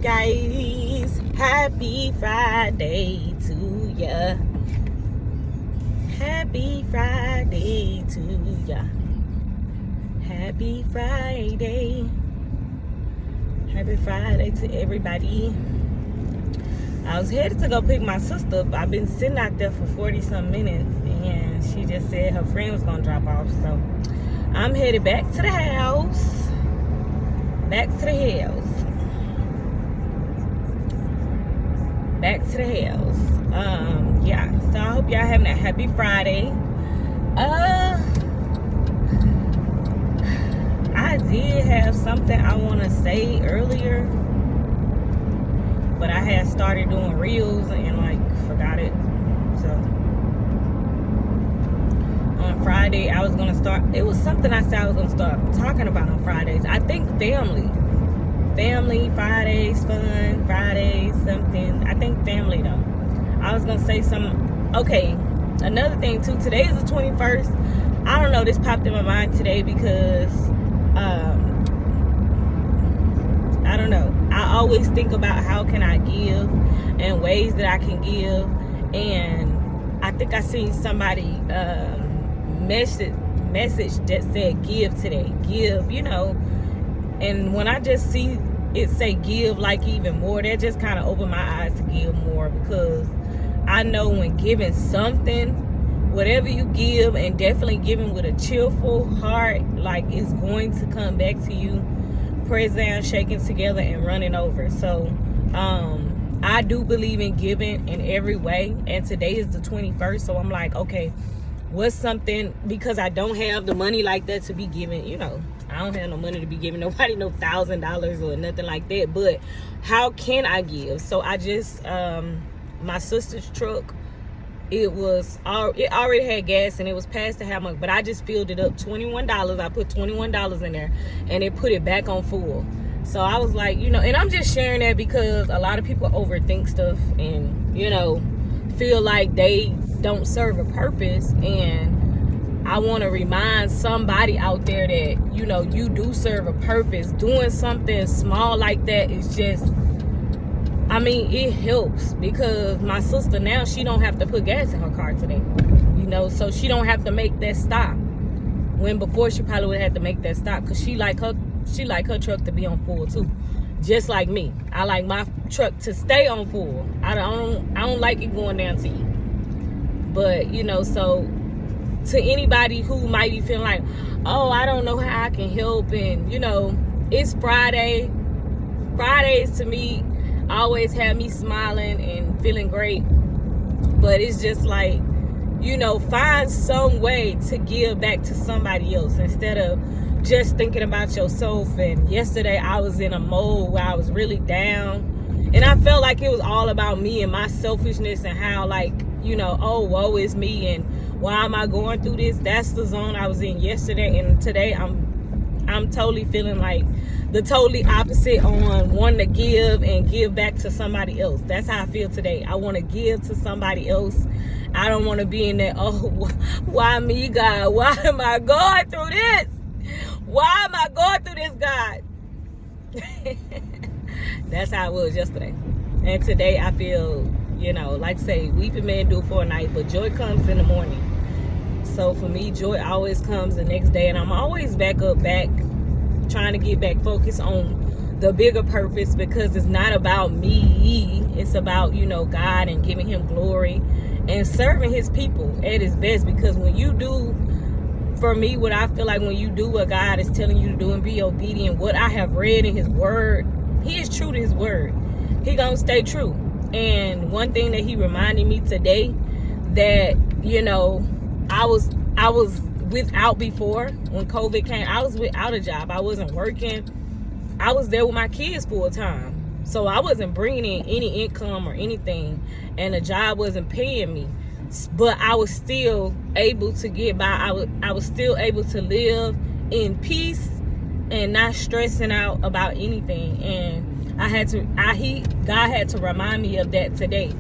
guys, happy Friday to ya. Happy Friday to ya. Happy Friday. Happy Friday to everybody. I was headed to go pick my sister up. I've been sitting out there for 40 some minutes and she just said her friend was gonna drop off, so I'm headed back to the house. Back to the house. Yeah, so I hope y'all having a happy Friday. I did have something I want to say earlier, but I had started doing reels and forgot it. So on Friday I was gonna start, it was something I said I was gonna start talking about on Fridays. I think family Fridays, fun Fridays, something. I think family though. I was gonna say okay, another thing too, today is the 21st. I don't know, this popped in my mind today because I don't know, I always think about how can I give and ways that I can give, and I think I seen somebody message that said give today, give, and when I just see it say give even more, that just kind of opened my eyes to give more, because I know when giving something, whatever you give, and definitely giving with a cheerful heart, it's going to come back to you, pressed down, shaken together, and running over. So I do believe in giving in every way, and today is the 21st, so I'm like, okay, what's something, because I don't have the money like that to be giving, I don't have no money to be giving nobody no $1,000 or nothing like that, but how can I give? So I just my sister's truck, it already had gas and it was past the half mark, but I just filled it up, $21. I put $21 in there and it put it back on full. So I was like, and I'm just sharing that because a lot of people overthink stuff and feel like they don't serve a purpose, and I want to remind somebody out there that you do serve a purpose. Doing something small like that is just, it helps, because my sister now, she don't have to put gas in her car today, so she don't have to make that stop, when before she probably would have had to make that stop, because she like her truck to be on full too, just like me. I like my truck to stay on full. I don't like it going down to E. But so to anybody who might be feeling like, oh, I don't know how I can help, and it's Friday. Fridays to me always have me smiling and feeling great, but it's just find some way to give back to somebody else instead of just thinking about yourself. And yesterday I was in a mode where I was really down, and I felt like it was all about me and my selfishness, and how oh, woe is me, and why am I going through this? That's the zone I was in yesterday, and today I'm totally feeling like the totally opposite, on wanting to give and give back to somebody else. That's how I feel today. I want to give to somebody else. I don't want to be in that, oh, why me, God? Why am I going through this? Why am I going through this, God? That's how it was yesterday. And today I feel, like say, weeping may endure for a night, but joy comes in the morning. So for me, joy always comes the next day, and I'm always back trying to get back focused on the bigger purpose, because it's not about me. It's about, God, and giving him glory and serving his people at his best. Because when you do, for me, what I feel like, when you do what God is telling you to do and be obedient, what I have read in his word, he is true to his word. He gonna stay true. And one thing that he reminded me today, that I was without before, when COVID came. I was without a job. I wasn't working. I was there with my kids full time, so I wasn't bringing in any income or anything, and the job wasn't paying me, but I was still able to get by. I was still able to live in peace and not stressing out about anything. And God had to remind me of that today,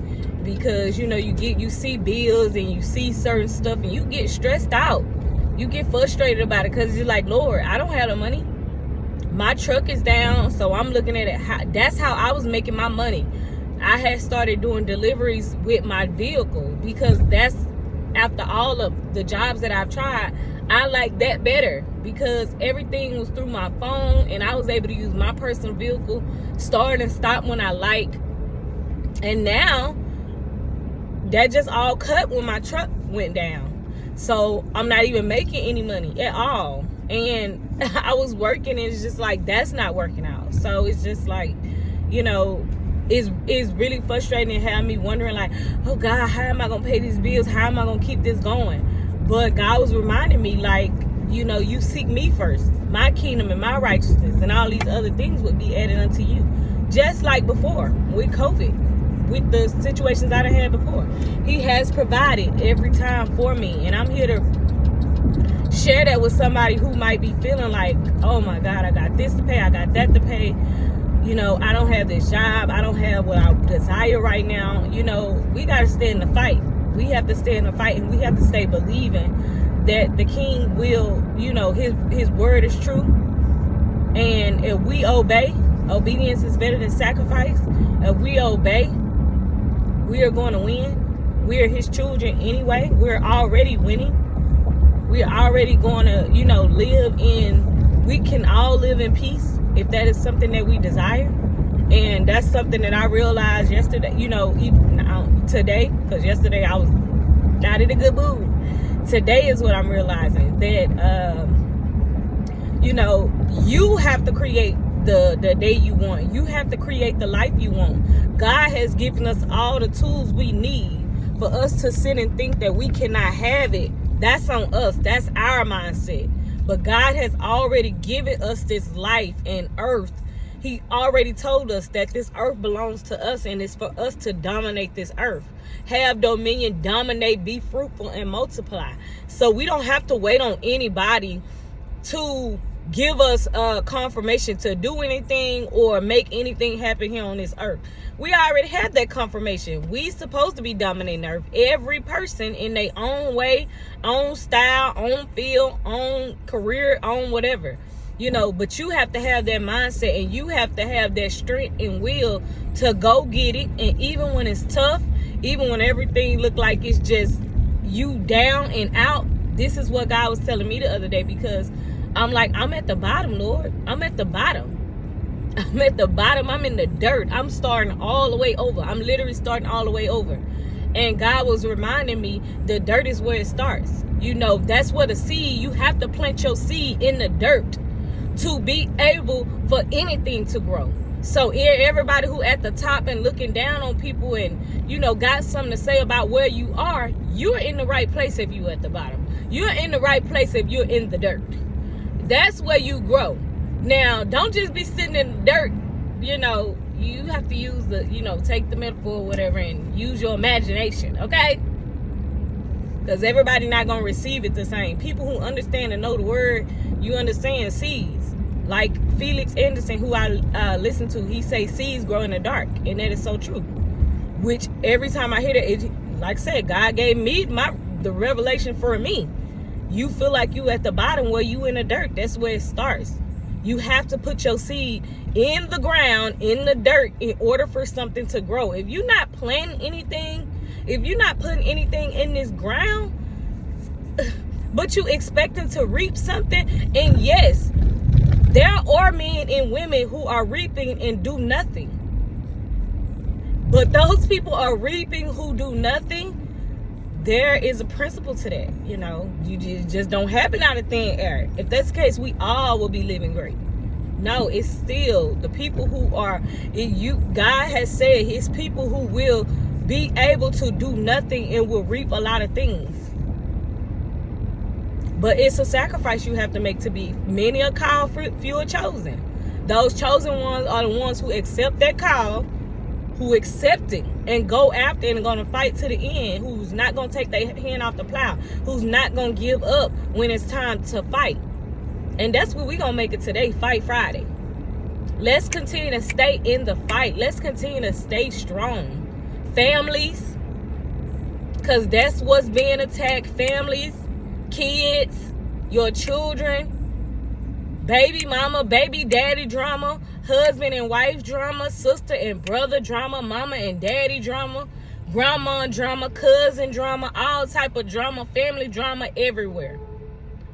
because you see bills and you see certain stuff and you get stressed out, you get frustrated about it, because you're like, Lord, I don't have the money, My truck is down, so I'm looking at it. That's how I was making my money. I had started doing deliveries with my vehicle because that's, after all of the jobs that I've tried, I like that better because everything was through my phone and I was able to use my personal vehicle, start and stop when I like. And now that just all cut when my truck went down. So I'm not even making any money at all. And I was working and it's just like, that's not working out. So it's just like, you know, it's really frustrating and having me wondering like, oh God, how am I gonna pay these bills? How am I gonna keep this going? But God was reminding me like, you know, you seek me first, my kingdom and my righteousness, and all these other things would be added unto you. Just like before with COVID, with the situations I done had before. He has provided every time for me. And I'm here to share that with somebody who might be feeling like, oh my God, I got this to pay, I got that to pay. You know, I don't have this job. I don't have what I desire right now. You know, we got to stay in the fight. We have to stay in the fight, and we have to stay believing that the King will, you know, his word is true. And if we obey, obedience is better than sacrifice. If we obey, we are going to win. We are his children anyway. We're already winning. We are already going to, you know, we can all live in peace if that is something that we desire. And that's something that I realized yesterday, you know, even today, because yesterday I was not in a good mood. Today is what I'm realizing, that, you know, you have to create the day you want. You have to create the life you want. God has given us all the tools we need. For us to sit and think that we cannot have it, that's on us. That's our mindset. But God has already given us this life and earth. He already told us that this earth belongs to us, and it's for us to dominate this earth. Have dominion, dominate, be fruitful, and multiply. So we don't have to wait on anybody to give us confirmation to do anything or make anything happen here on this earth. We already have that confirmation. We supposed to be dominating the earth. Every person in their own way, own style, own field, own career, own whatever. You know, but you have to have that mindset, and you have to have that strength and will to go get it. And even when it's tough, even when everything look like it's just you down and out, this is what God was telling me the other day, because I'm like, I'm at the bottom, Lord. I'm at the bottom. I'm at the bottom. I'm in the dirt. I'm starting all the way over. I'm literally starting all the way over. And God was reminding me the dirt is where it starts. You know, that's where the seed, you have to plant your seed in the dirt to be able for anything to grow. So everybody who at the top and looking down on people and, you know, got something to say about where you are, you're in the right place if you're at the bottom. You're in the right place if you're in the dirt. That's where you grow. Now, don't just be sitting in the dirt. You know, you have to use the, you know, take the metaphor or whatever and use your imagination, okay? Because everybody not going to receive it the same. People who understand and know the word, you understand seeds. Like Felix Anderson, who I listen to, he say seeds grow in the dark. And that is so true. Which every time I hear that, it, like I said, God gave me the revelation for me. You feel like you at the bottom where you in the dirt. That's where it starts. You have to put your seed in the ground, in the dirt, in order for something to grow. If you're not planting anything, if you're not putting anything in this ground, but you expecting to reap something, and yes, there are men and women who are reaping and do nothing. But those people are reaping who do nothing. There is a principle to that, you know. You just don't happen out of thin air. If that's the case, we all will be living great. No, it's still the people who are, God has said his people who will be able to do nothing and will reap a lot of things. But it's a sacrifice you have to make to be. Many are called, few are chosen. Those chosen ones are the ones who accept that call, who accept it and go after it and going to fight to the end, who's not going to take their hand off the plow, who's not going to give up when it's time to fight. And that's what we're going to make it today, Fight Friday. Let's continue to stay in the fight. Let's continue to stay strong. Families, because that's what's being attacked. Families, kids, your children. baby mama, baby daddy drama, husband and wife drama, sister and brother drama, mama and daddy drama, grandma drama, cousin drama, all type of drama, family drama everywhere.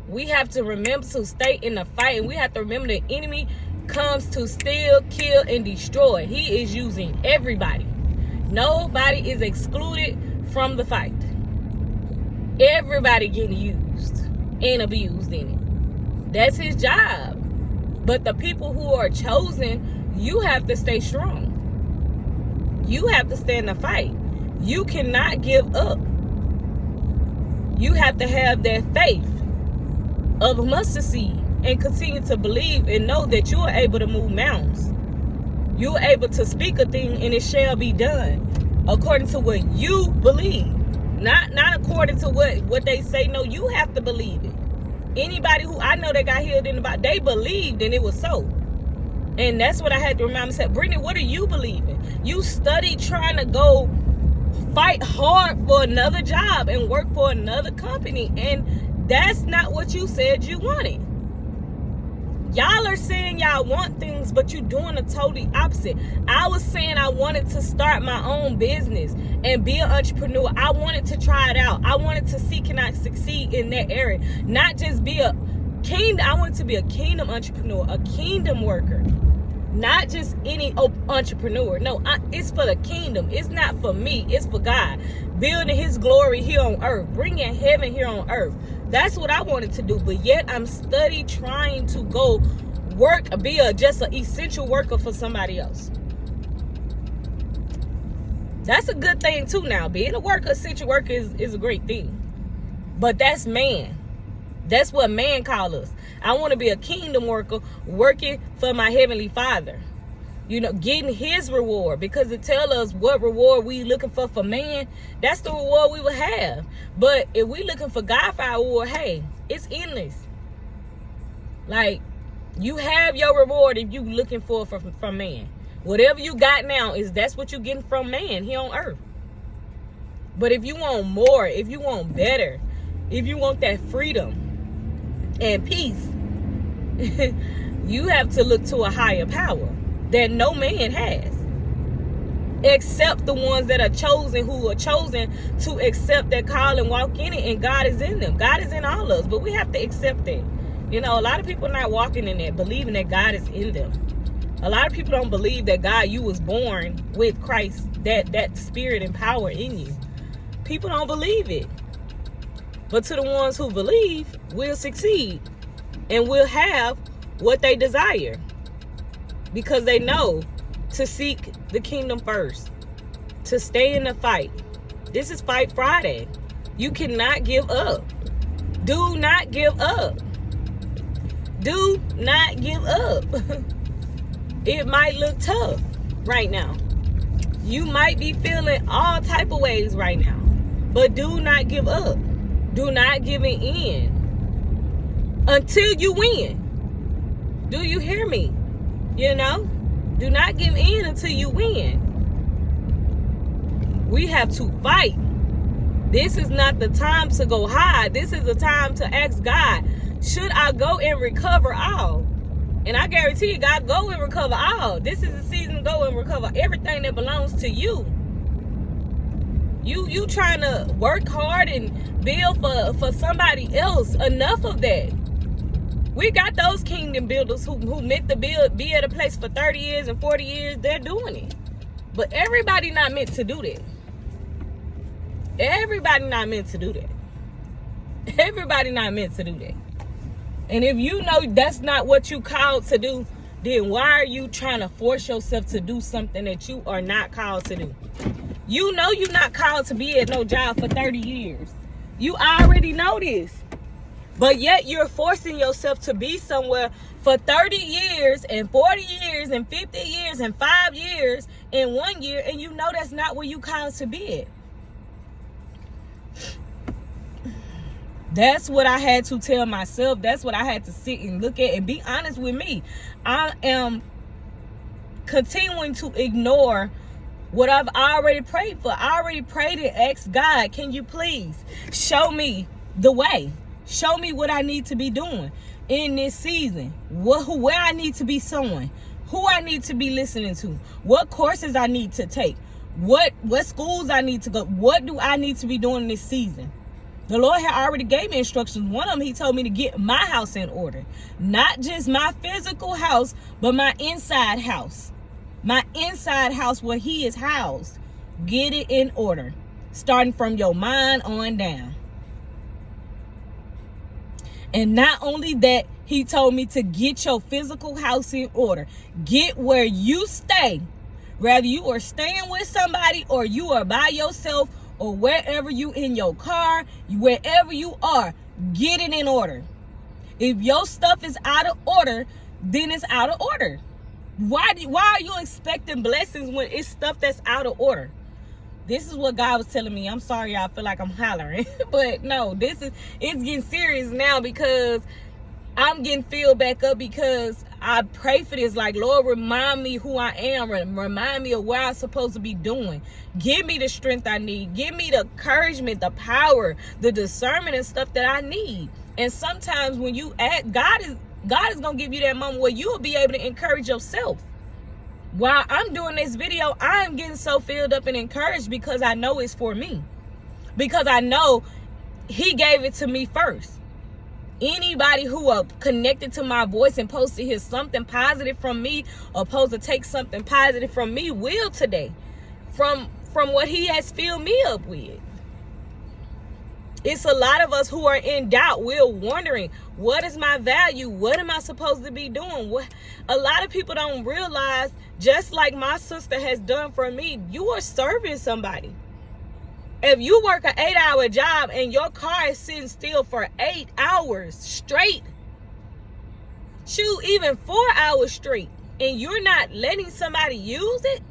We have to remember to stay in the fight, and we have to remember the enemy comes to steal, kill, and destroy. He is using everybody. Nobody is excluded from the fight. Everybody getting used and abused in it. That's his job. But the people who are chosen, you have to stay strong. You have to stay in the fight. You cannot give up. You have to have that faith of a mustard seed and continue to believe and know that you are able to move mountains. You are able to speak a thing and it shall be done according to what you believe. Not according to what they say. No, you have to believe it. Anybody who I know that got healed in the body, they believed and it was so. And that's what I had to remind myself. Brittany, what are you believing? You studied trying to go fight hard for another job and work for another company, and that's not what you said you wanted. Y'all are saying y'all want things, but you're doing the totally opposite. I was saying I wanted to start my own business and be an entrepreneur. I wanted to try it out. I wanted to see, can I succeed in that area? Not just be a kingdom. I wanted to be a kingdom entrepreneur, a kingdom worker. Not just any entrepreneur. No, it's for the kingdom. It's not for me. It's for God. Building his glory here on earth. Bringing heaven here on earth. That's what I wanted to do. But yet I'm studying trying to go work, be just an essential worker for somebody else. That's a good thing too now. Being a worker, essential worker is a great thing. But that's man. That's what man call us. I want to be a kingdom worker working for my heavenly Father. You know, getting his reward, because it tell us what reward we looking for man. That's the reward we will have. But if we looking for God for our reward, hey, it's endless. Like, you have your reward if you looking for from man. Whatever you got now that's what you're getting from man here on earth. But if you want more, if you want better, if you want that freedom and peace, you have to look to a higher power that no man has, except the ones that are chosen, who are chosen to accept that call and walk in it, and God is in them. God is in all of us, but we have to accept that. You know, a lot of people are not walking in that, believing that God is in them. A lot of people don't believe that God, you was born with Christ, that spirit and power in you. People don't believe it. But to the ones who believe, will succeed and will have what they desire, because they know to seek the kingdom first, to stay in the fight. This is Fight Friday. You cannot give up. Do not give up. Do not give up. It might look tough right now. You might be feeling all type of ways right now, but do not give up. Do not give it in until you win. Do you hear me? You know, do not give in until you win. We have to fight. This is not the time to go hide. This is the time to ask God, should I go and recover all? And I guarantee you, God, go and recover all. This is the season to go and recover everything that belongs to you. You trying to work hard and build for somebody else. Enough of that. We got those kingdom builders who meant to be at a place for 30 years and 40 years. They're doing it. But everybody not meant to do that. Everybody not meant to do that. Everybody not meant to do that. And if you know that's not what you called to do, then why are you trying to force yourself to do something that you are not called to do? You know you're not called to be at no job for 30 years. You already know this. But yet you're forcing yourself to be somewhere for 30 years and 40 years and 50 years and 5 years in 1 year, and you know that's not where you called to be at. That's what I had to tell myself. That's what I had to sit and look at and be honest with me. I am continuing to ignore what I've already prayed for. I already prayed and asked God, can you please show me the way? Show me what I need to be doing. in this season. Where I need to be sowing, who I need to be listening to, what courses I need to take, what schools I need to go, what do I need to be doing this season. The Lord had already gave me instructions. One of them, he told me to get my house in order. Not just my physical house, but my inside house. My inside house where he is housed. Get it in order. Starting from your mind on down. And not only that, he told me to get your physical house in order. Get where you stay. Whether you are staying with somebody or you are by yourself, or wherever you in your car, wherever you are, get it in order. If your stuff is out of order, then it's out of order. Why are you expecting blessings when it's stuff that's out of order? This is what God was telling me. I'm sorry, y'all feel like I'm hollering. But no, it's getting serious now, because I'm getting filled back up, because I pray for this. Like, Lord, remind me who I am. Remind me of what I'm supposed to be doing. Give me the strength I need. Give me the encouragement, the power, the discernment and stuff that I need. And sometimes when you act, God is going to give you that moment where you will be able to encourage yourself. While I'm doing this video, I am getting so filled up and encouraged, because I know it's for me. Because I know he gave it to me first. Anybody who are connected to my voice and supposed to hear something positive from me, or supposed to take something positive from me, will today. From what he has filled me up with. It's a lot of us who are in doubt. We're wondering, what is my value? What am I supposed to be doing? A lot of people don't realize, just like my sister has done for me, you are serving somebody. If you work an 8-hour job and your car is sitting still for 8 hours straight, shoot, even 4 hours straight, and you're not letting somebody use it,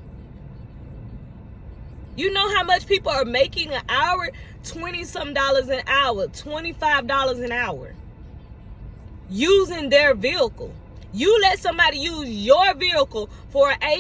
you know how much people are making an hour? $20-some an hour, $25 an hour, using their vehicle. You let somebody use your vehicle for 8